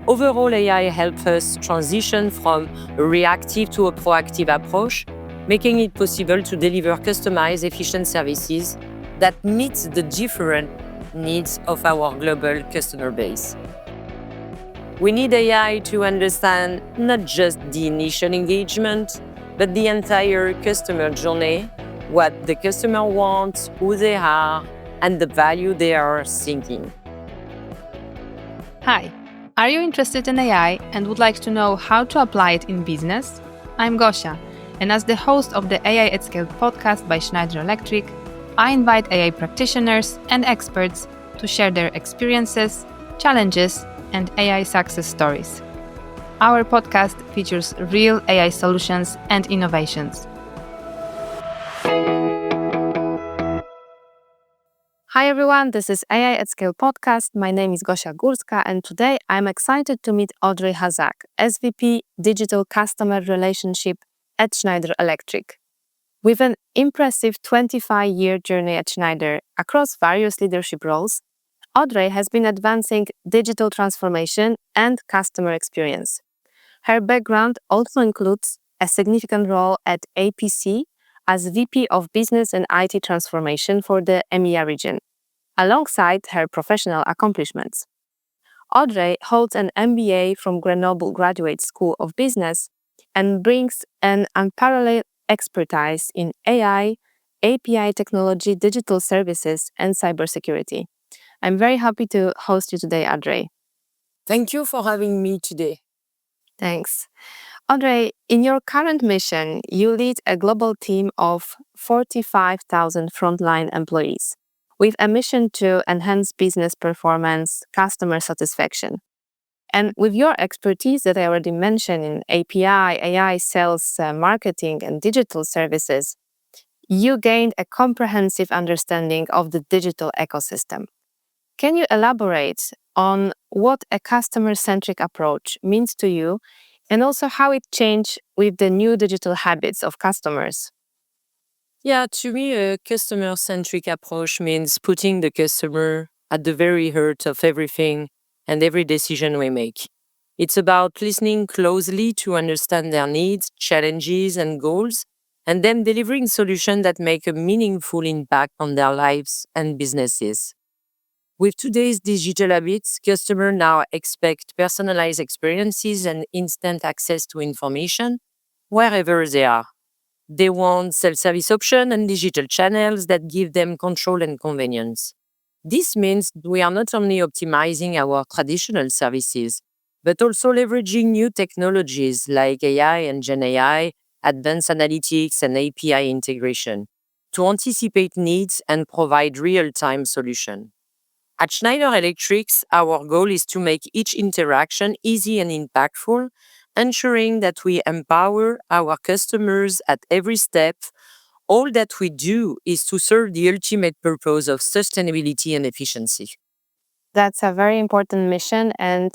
Overall, AI helps us transition from a reactive to a proactive approach, making it possible to deliver customized, efficient services that meet the different needs of our global customer base. We need AI to understand not just the initial engagement, but the entire customer journey, what the customer wants, who they are, and the value they are seeking. Hi, are you interested in AI and would like to know how to apply it in business? I'm Gosia, and as the host of the AI at Scale podcast by Schneider Electric, I invite AI practitioners and experts to share their experiences, challenges, and AI success stories. Our podcast features real AI solutions and innovations. Hi everyone, this is AI at Scale podcast. My name is Gosia Górska, and today I'm excited to meet Audrey Hazak, SVP Digital Customer Relationship at Schneider Electric. With an impressive 25-year journey at Schneider across various leadership roles, Audrey has been advancing digital transformation and customer experience. Her background also includes a significant role at APC as VP of Business and IT Transformation for the EMEA region, alongside her professional accomplishments. Audrey holds an MBA from Grenoble Graduate School of Business and brings an unparalleled expertise in AI, API technology, digital services, and cybersecurity. I'm very happy to host you today, Audrey. Thank you for having me today. Thanks. Audrey, in your current mission, you lead a global team of 45,000 frontline employees with a mission to enhance business performance, customer satisfaction. And with your expertise that I already mentioned in API, AI, sales, marketing, and digital services, you gained a comprehensive understanding of the digital ecosystem. Can you elaborate on what a customer-centric approach means to you and also how it changed with the new digital habits of customers? Yeah, to me, a customer-centric approach means putting the customer at the very heart of everything and every decision we make. It's about listening closely to understand their needs, challenges, and goals, and then delivering solutions that make a meaningful impact on their lives and businesses. With today's digital habits, customers now expect personalized experiences and instant access to information wherever they are. They want self-service options and digital channels that give them control and convenience. This means we are not only optimizing our traditional services, but also leveraging new technologies like AI and GenAI, advanced analytics, and API integration to anticipate needs and provide real-time solutions. At Schneider Electric, our goal is to make each interaction easy and impactful, ensuring that we empower our customers at every step. All that we do is to serve the ultimate purpose of sustainability and efficiency. That's a very important mission. And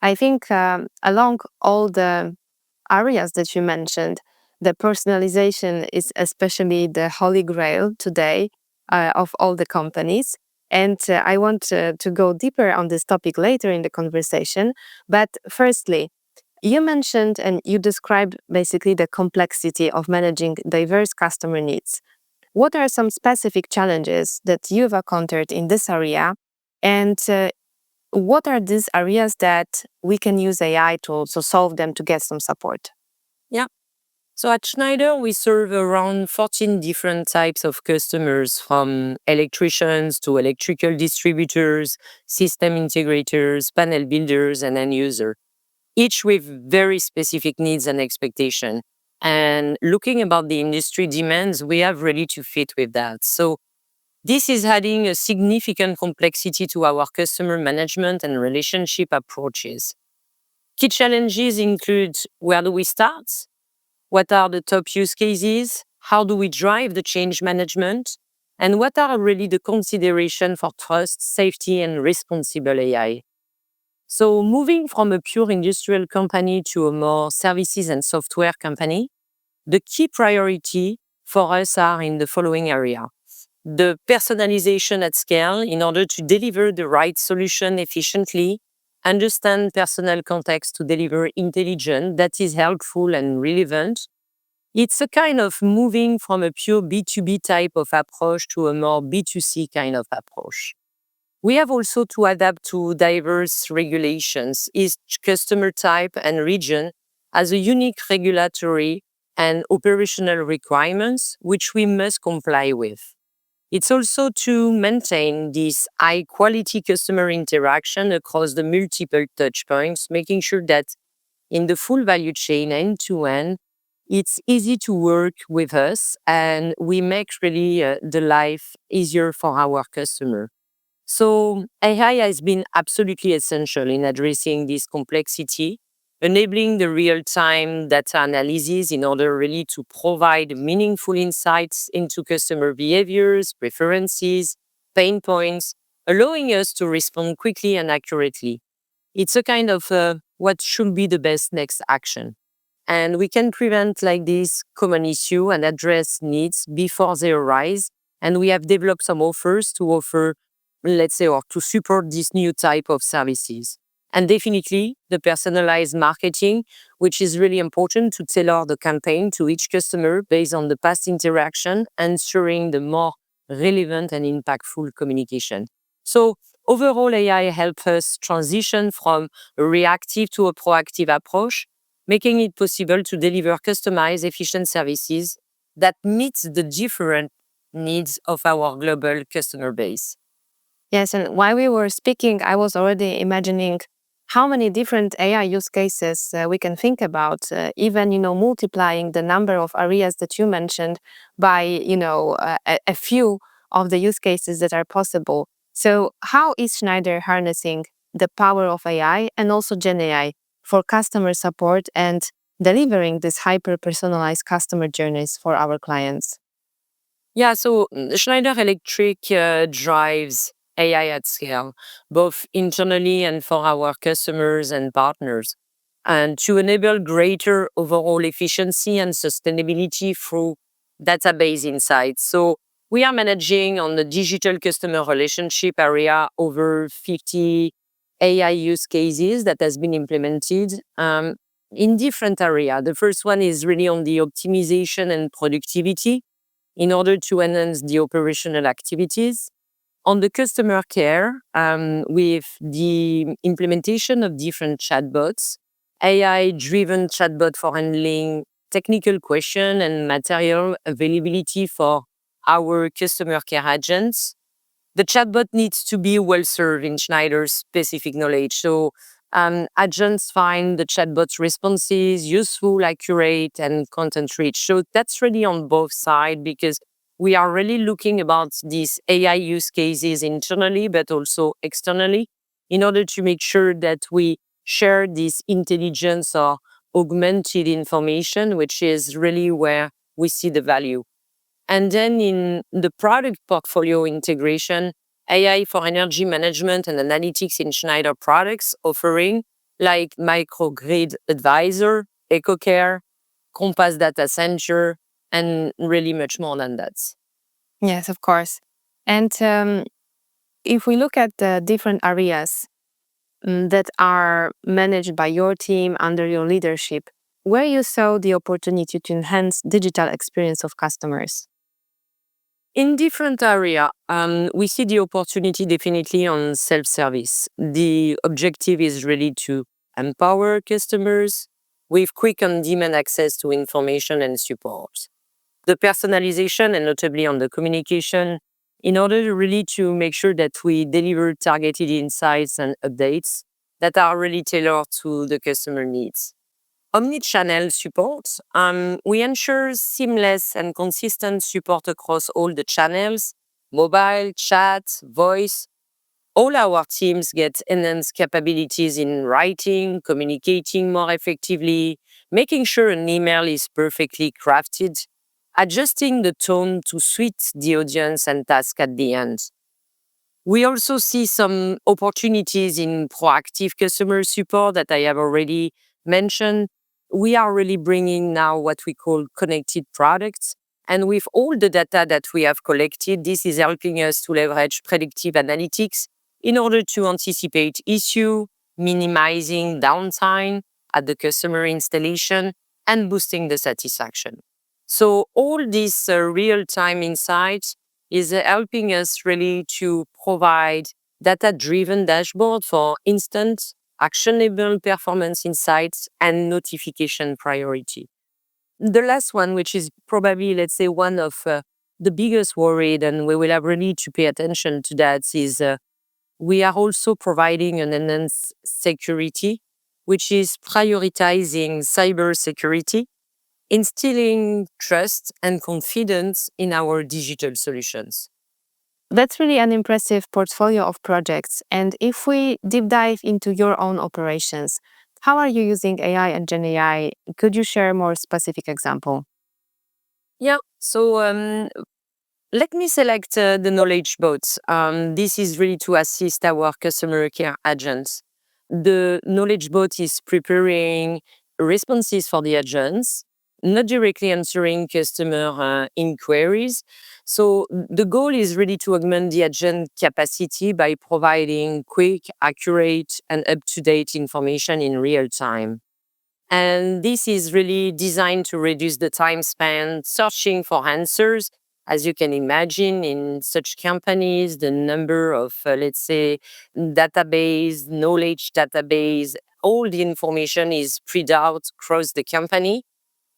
I think along all the areas that you mentioned, the personalization is especially the holy grail today of all the companies. And I want to go deeper on this topic later in the conversation. But firstly, you mentioned and you described basically the complexity of managing diverse customer needs. What are some specific challenges that you've encountered in this area? And what are these areas that we can use AI to solve them to get some support? Yeah. So at Schneider, we serve around 14 different types of customers, from electricians to electrical distributors, system integrators, panel builders, and end users, each with very specific needs and expectations. And looking about the industry demands, we have ready to fit with that. So this is adding a significant complexity to our customer management and relationship approaches. Key challenges include: where do we start? What are the top use cases? How do we drive the change management? And what are really the considerations for trust, safety, and responsible AI? So moving from a pure industrial company to a more services and software company, the key priority for us are in the following area: the personalization at scale in order to deliver the right solution efficiently, understand personal context to deliver intelligence that is helpful and relevant. It's a kind of moving from a pure B2B type of approach to a more B2C kind of approach. We have also to adapt to diverse regulations. Each customer type and region has a unique regulatory and operational requirements which we must comply with. It's also to maintain this high quality customer interaction across the multiple touch points, making sure that in the full value chain end to end, it's easy to work with us and we make really the life easier for our customer. So AI has been absolutely essential in addressing this complexity, enabling the real-time data analysis in order really to provide meaningful insights into customer behaviors, preferences, pain points, allowing us to respond quickly and accurately. It's a kind of what should be the best next action. And we can prevent like this common issue and address needs before they arise. And we have developed some offers to offer, let's say, or to support this new type of services. And definitely the personalized marketing, which is really important to tailor the campaign to each customer based on the past interaction, ensuring the more relevant and impactful communication. So overall, AI helps us transition from a reactive to a proactive approach, making it possible to deliver customized, efficient services that meets the different needs of our global customer base. Yes, and while we were speaking, I was already imagining how many different AI use cases we can think about, even, multiplying the number of areas that you mentioned by, a few of the use cases that are possible. So how is Schneider harnessing the power of AI and also GenAI for customer support and delivering these hyper-personalized customer journeys for our clients? Yeah, so Schneider Electric drives AI at scale, both internally and for our customers and partners, and to enable greater overall efficiency and sustainability through database insights. So we are managing on the digital customer relationship area over 50 AI use cases that has been implemented in different areas. The first one is really on the optimization and productivity in order to enhance the operational activities. On the customer care, with the implementation of different chatbots, AI-driven chatbot for handling technical question and material availability for our customer care agents, the chatbot needs to be well served in Schneider's specific knowledge. So agents find the chatbot's responses useful, accurate, and content rich. So that's really on both sides because we are really looking about these AI use cases internally, but also externally in order to make sure that we share this intelligence or augmented information, which is really where we see the value. And then in the product portfolio integration, AI for energy management and analytics in Schneider products offering like Microgrid Advisor, EcoCare, Compass Data Center, and really much more than that. Yes, of course. And if we look at the different areas that are managed by your team under your leadership, where you saw the opportunity to enhance digital experience of customers? In different area, we see the opportunity definitely on self-service. The objective is really to empower customers with quick on-demand access to information and support. The personalization and notably on the communication in order really to make sure that we deliver targeted insights and updates that are really tailored to the customer needs. Omnichannel support, we ensure seamless and consistent support across all the channels, mobile, chat, voice. All our teams get enhanced capabilities in writing, communicating more effectively, making sure an email is perfectly crafted, adjusting the tone to suit the audience and task at the end. We also see some opportunities in proactive customer support that I have already mentioned. We are really bringing now what we call connected products. And with all the data that we have collected, this is helping us to leverage predictive analytics in order to anticipate issue, minimizing downtime at the customer installation, and boosting the satisfaction. So all these real-time insights is helping us really to provide data-driven dashboard for instant, actionable performance insights and notification priority. The last one, which is probably, let's say, one of the biggest worry, and we will have really to pay attention to that, is we are also providing an enhanced security, which is prioritizing cybersecurity, instilling trust and confidence in our digital solutions. That's really an impressive portfolio of projects. And if we deep dive into your own operations, how are you using AI and GenAI? Could you share a more specific example? Yeah, so let me select the knowledge bots. This is really to assist our customer care agents. The knowledge bot is preparing responses for the agents, not directly answering customer inquiries. So the goal is really to augment the agent capacity by providing quick, accurate, and up-to-date information in real time. And this is really designed to reduce the time spent searching for answers. As you can imagine, in such companies, the number of, let's say, database, knowledge database, all the information is spread out across the company.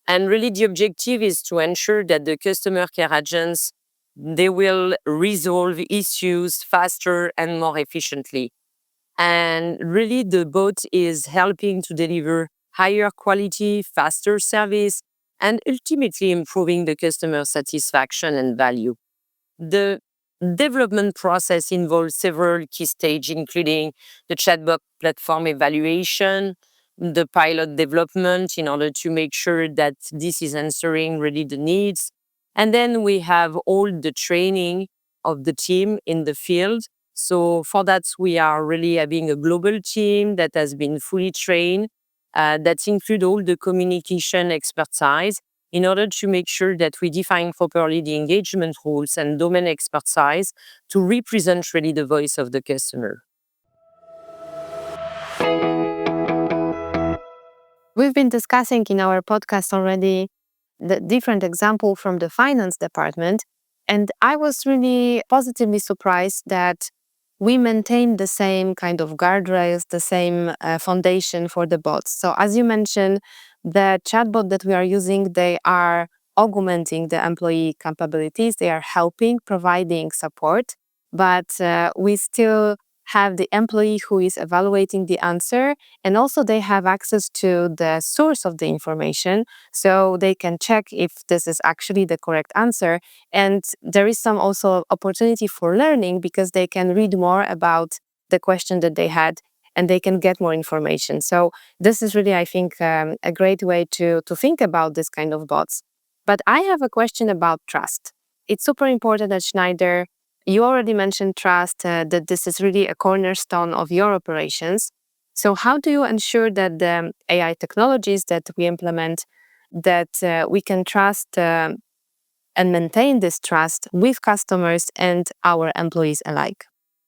And really the objective is to ensure that the customer care agents, they will resolve issues faster and more efficiently. And really, the bot is helping to deliver higher quality, faster service, and ultimately improving the customer satisfaction and value. The development process involves several key stages, including the chatbot platform evaluation, the pilot development in order to make sure that this is answering really the needs. And then we have all the training of the team in the field. So for that, we are really having a global team that has been fully trained, that include all the communication expertise in order to make sure that we define properly the engagement rules and domain expertise to represent really the voice of the customer. We've been discussing in our podcast already the different example from the finance department, and I was really positively surprised that we maintain the same kind of guardrails, the same foundation for the bots. So as you mentioned, the chatbot that we are using, they are augmenting the employee capabilities. They are helping, providing support, but we still have the employee who is evaluating the answer, and also they have access to the source of the information, so they can check if this is actually the correct answer. And there is some also opportunity for learning because they can read more about the question that they had and they can get more information. So this is really, I think, a great way to think about this kind of bots. But I have a question about trust. It's super important at Schneider. You already mentioned trust, that this is really a cornerstone of your operations. So how do you ensure that the AI technologies that we implement, that we can trust and maintain this trust with customers and our employees alike?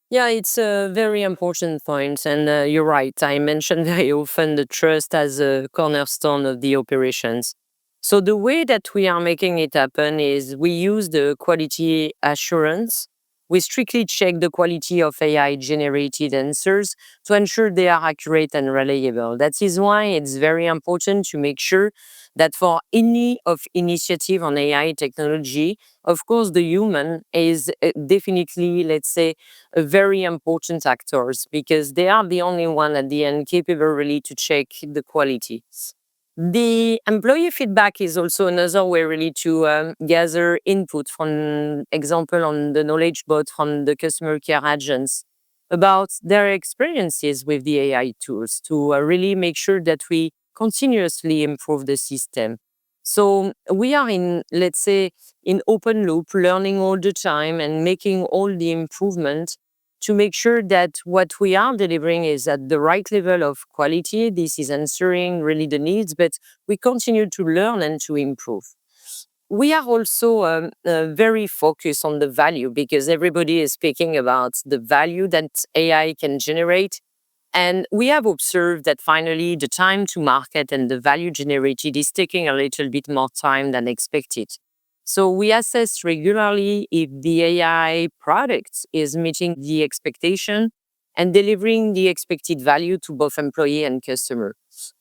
Yeah, it's a very important point, and you're right. I mentioned very often the trust as a cornerstone of the operations. So the way that we are making it happen is we use the quality assurance. We strictly check the quality of AI generated answers to ensure they are accurate and reliable. That is why it's very important to make sure that for any of initiative on AI technology, of course, the human is definitely, let's say, a very important actors because they are the only one at the end capable really to check the quality. The employee feedback is also another way really to gather input from example on the knowledge bot from the customer care agents about their experiences with the AI tools to really make sure that we continuously improve the system. So we are in, let's say, in open loop, learning all the time and making all the improvement to make sure that what we are delivering is at the right level of quality. This is answering really the needs, but we continue to learn and to improve. We are also very focused on the value because everybody is speaking about the value that AI can generate. And we have observed that finally the time to market and the value generated is taking a little bit more time than expected. So we assess regularly if the AI product is meeting the expectation and delivering the expected value to both employee and customer.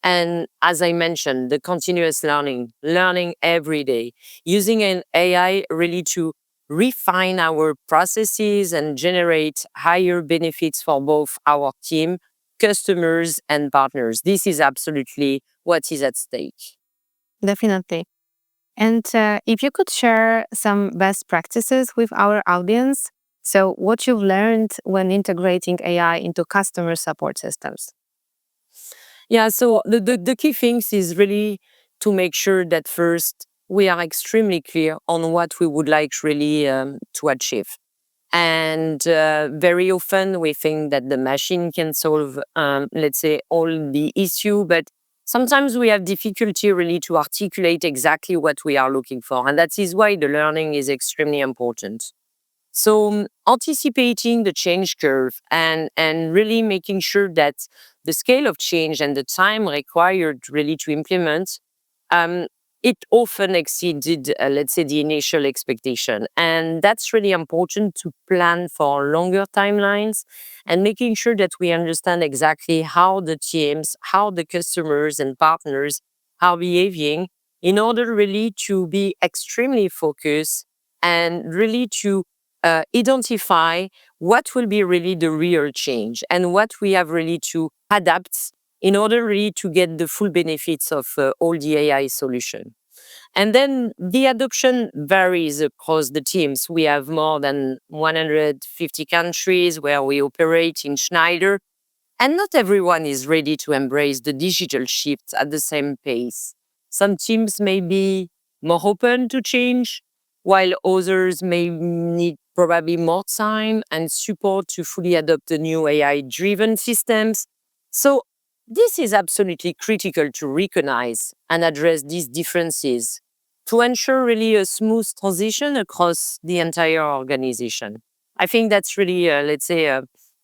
And as I mentioned, the continuous learning every day, using an AI really to refine our processes and generate higher benefits for both our team, customers, and partners. This is absolutely what is at stake. Definitely. And if you could share some best practices with our audience, so what you've learned when integrating AI into customer support systems. Yeah, so the key things is really to make sure that first we are extremely clear on what we would like really to achieve. And very often we think that the machine can solve, let's say, all the issue, but sometimes we have difficulty really to articulate exactly what we are looking for. And that is why the learning is extremely important. So anticipating the change curve and really making sure that the scale of change and the time required really to implement, um, it often exceeded, let's say, the initial expectation. And that's really important to plan for longer timelines and making sure that we understand exactly how the teams, how the customers and partners are behaving in order really to be extremely focused and really to identify what will be really the real change and what we have really to adapt in order really to get the full benefits of all the AI solution. And then the adoption varies across the teams. We have more than 150 countries where we operate in Schneider, and not everyone is ready to embrace the digital shift at the same pace. Some teams may be more open to change, while others may need probably more time and support to fully adopt the new AI driven systems. So, this is absolutely critical to recognize and address these differences to ensure really a smooth transition across the entire organization. I think that's really, let's say,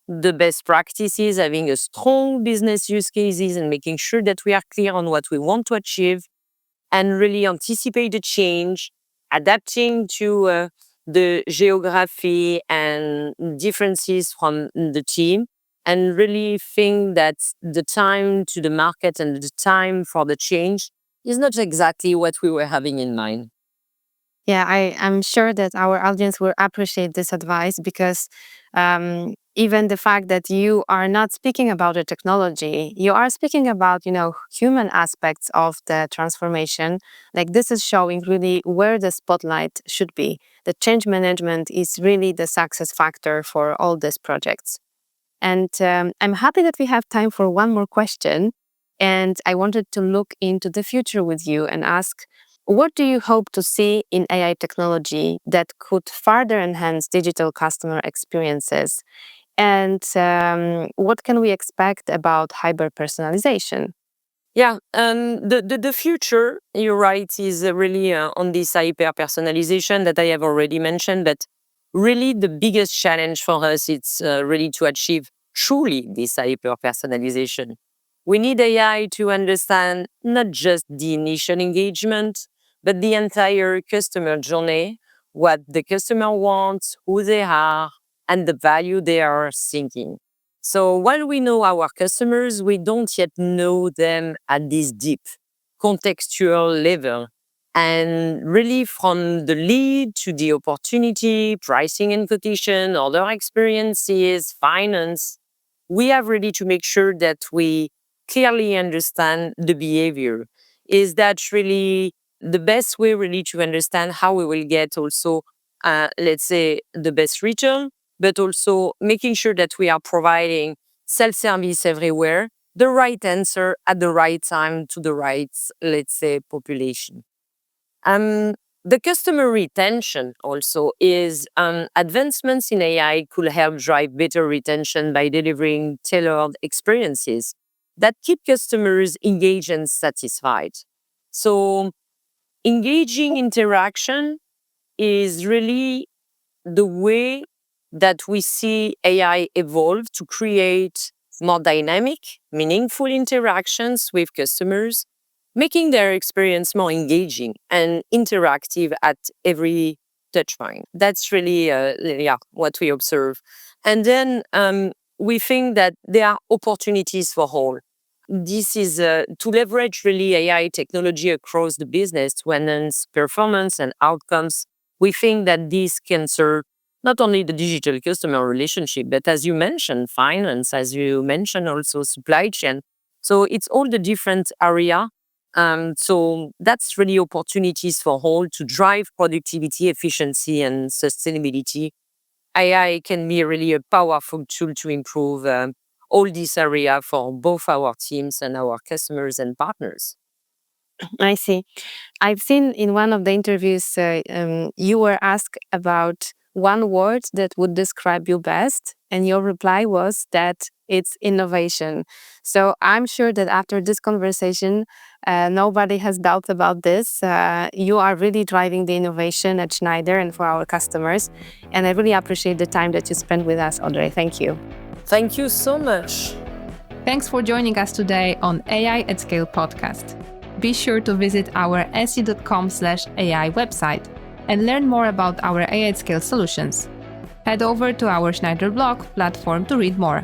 the best practices, having a strong business use cases and making sure that we are clear on what we want to achieve and really anticipate the change, adapting to the geography and differences from the team, and really think that the time to the market and the time for the change is not exactly what we were having in mind. Yeah, I'm sure that our audience will appreciate this advice because even the fact that you are not speaking about the technology, you are speaking about, human aspects of the transformation. Like this is showing really where the spotlight should be. The change management is really the success factor for all these projects. And I'm happy that we have time for one more question. And I wanted to look into the future with you and ask, what do you hope to see in AI technology that could further enhance digital customer experiences? And what can we expect about hyper personalization? Yeah, the future, you're right, is really on this hyper personalization that I have already mentioned. But really, the biggest challenge for us is really to achieve truly this hyper personalization. We need AI to understand not just the initial engagement, but the entire customer journey, what the customer wants, who they are, and the value they are seeking. So while we know our customers, we don't yet know them at this deep contextual level. And really, from the lead to the opportunity, pricing and quotation, other experiences, finance, we have really to make sure that we clearly understand the behavior. Is that really the best way, really, to understand how we will get also, let's say, the best return, but also making sure that we are providing self-service everywhere, the right answer at the right time to the right, let's say, population. Um, the customer retention also is advancements in AI could help drive better retention by delivering tailored experiences that keep customers engaged and satisfied. So, engaging interaction is really the way that we see AI evolve to create more dynamic, meaningful interactions with customers, making their experience more engaging and interactive at every touch point. That's really what we observe. And then we think that there are opportunities for all. This is to leverage really AI technology across the business to enhance performance and outcomes. We think that this can serve not only the digital customer relationship, but as you mentioned, finance, as you mentioned, also supply chain. So it's all the different area. So that's really opportunities for all to drive productivity, efficiency, and sustainability. AI can be really a powerful tool to improve all this area for both our teams and our customers and partners. I see. I've seen in one of the interviews you were asked about one word that would describe you best, and your reply was that it's innovation. So I'm sure that after this conversation, nobody has doubt about this. You are really driving the innovation at Schneider and for our customers. And I really appreciate the time that you spent with us, Audrey. Thank you. Thank you so much. Thanks for joining us today on AI at Scale podcast. Be sure to visit our se.com/AI website and learn more about our AI at Scale solutions. Head over to our Schneider blog platform to read more.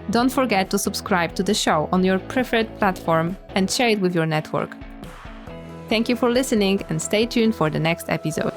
Don't forget to subscribe to the show on your preferred platform and share it with your network. Thank you for listening and stay tuned for the next episode.